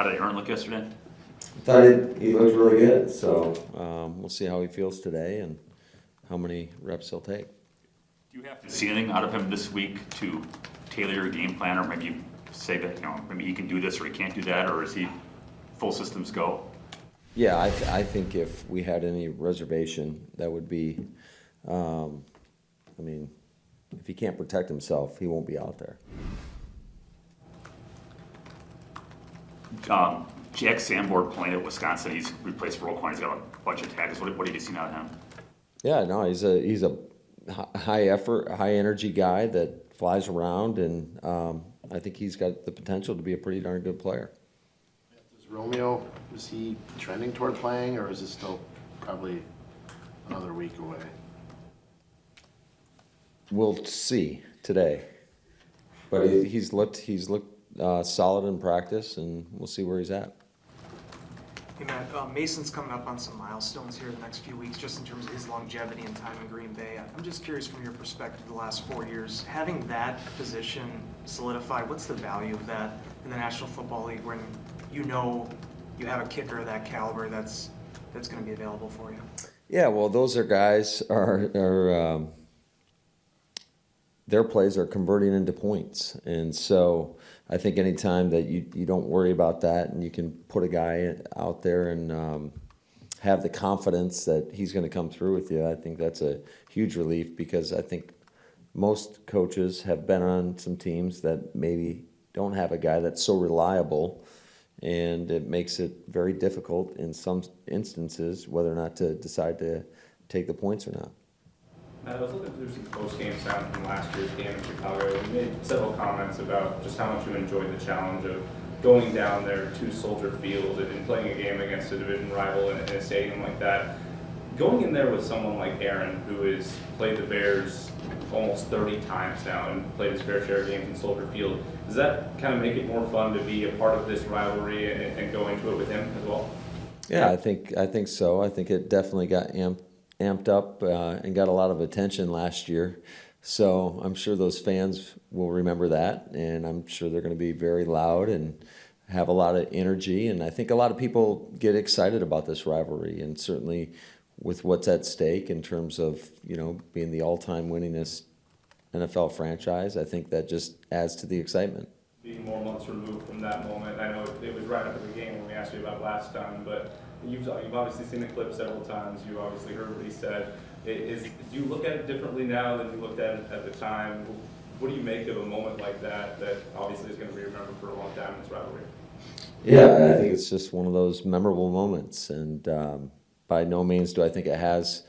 How did Aaron look yesterday? I thought he looked really good, so we'll see how he feels today and how many reps he'll take. Do you have to see anything out of him this week to tailor your game plan, or maybe say that maybe he can do this or he can't do that, or is he full systems go? Yeah, I think if we had any reservation, that would be, I mean, if he can't protect himself, he won't be out there. Jack Sanborn playing at Wisconsin, he's replaced Roquan. He's got a bunch of tackles. What have you seen out of him? Yeah, no, he's a high effort, high energy guy that flies around, and I think he's got the potential to be a pretty darn good player. Does Romeo, is he trending toward playing, or is it still probably another week away? We'll see today, but he's looked solid in practice, and we'll see where he's at. Hey Matt, Mason's coming up on some milestones here the next few weeks, just in terms of his longevity and time in Green Bay. I'm just curious from your perspective, the last 4 years, having that position solidified, what's the value of that in the National Football League when you know you have a kicker of that caliber that's going to be available for you? Yeah, well, those are guys their plays are converting into points, and so I think anytime that you don't worry about that and you can put a guy out there and have the confidence that he's going to come through with you, I think that's a huge relief, because I think most coaches have been on some teams that maybe don't have a guy that's so reliable, and it makes it very difficult in some instances whether or not to decide to take the points or not. I was looking through some post-game sound from last year's game in Chicago, and you made several comments about just how much you enjoyed the challenge of going down there to Soldier Field and playing a game against a division rival in a stadium like that. Going in there with someone like Aaron, who has played the Bears almost 30 times now and played his fair share of games in Soldier Field, does that kind of make it more fun to be a part of this rivalry and go into it with him as well? Yeah, I think so. I think it definitely got amped up and got a lot of attention last year. So I'm sure those fans will remember that, and I'm sure they're going to be very loud and have a lot of energy. And I think a lot of people get excited about this rivalry, and certainly with what's at stake in terms of, being the all-time winningest NFL franchise, I think that just adds to the excitement. Being more months removed from that moment, I know it was right after the game when we asked you about last time, but you've obviously seen the clip several times. You obviously heard what he said. Do you look at it differently now than you looked at it at the time? What do you make of a moment like that obviously is going to be remembered for a long time in this rivalry? Yeah, I think it's just one of those memorable moments, and by no means do I think it has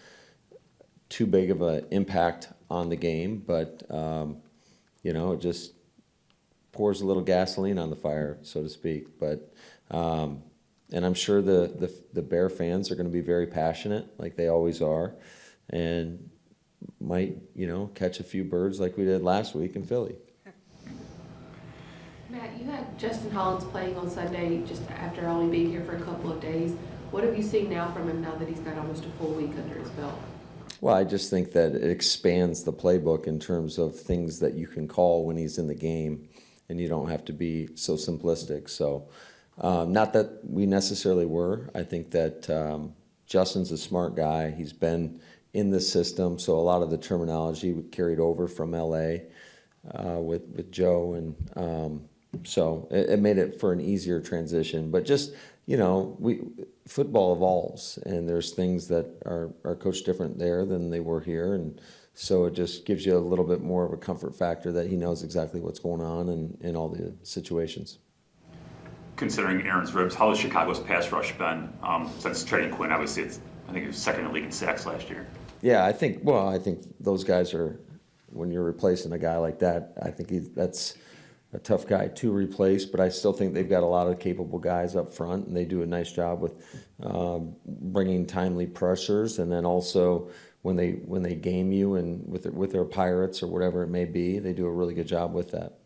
too big of an impact on the game, but it just pours a little gasoline on the fire, so to speak. But and I'm sure the Bear fans are going to be very passionate, like they always are, and might catch a few birds like we did last week in Philly. Matt, you had Justin Hollins playing on Sunday just after only being here for a couple of days. What have you seen now from him now that he's got almost a full week under his belt? Well, I just think that it expands the playbook in terms of things that you can call when he's in the game, and you don't have to be so simplistic. So not that we necessarily were. I think that Justin's a smart guy. He's been in the system, so a lot of the terminology carried over from L.A. With Joe, and so it made it for an easier transition. But just, football evolves, and there's things that are coached different there than they were here, and so it just gives you a little bit more of a comfort factor that he knows exactly what's going on in all the situations. Considering Aaron's ribs, how has Chicago's pass rush been since trading Quinn? Obviously, I think he was second in the league in sacks last year. Yeah, I think those guys are, when you're replacing a guy like that, I think that's a tough guy to replace, but I still think they've got a lot of capable guys up front, and they do a nice job with bringing timely pressures, and then also when they game you and with their Pirates or whatever it may be, they do a really good job with that.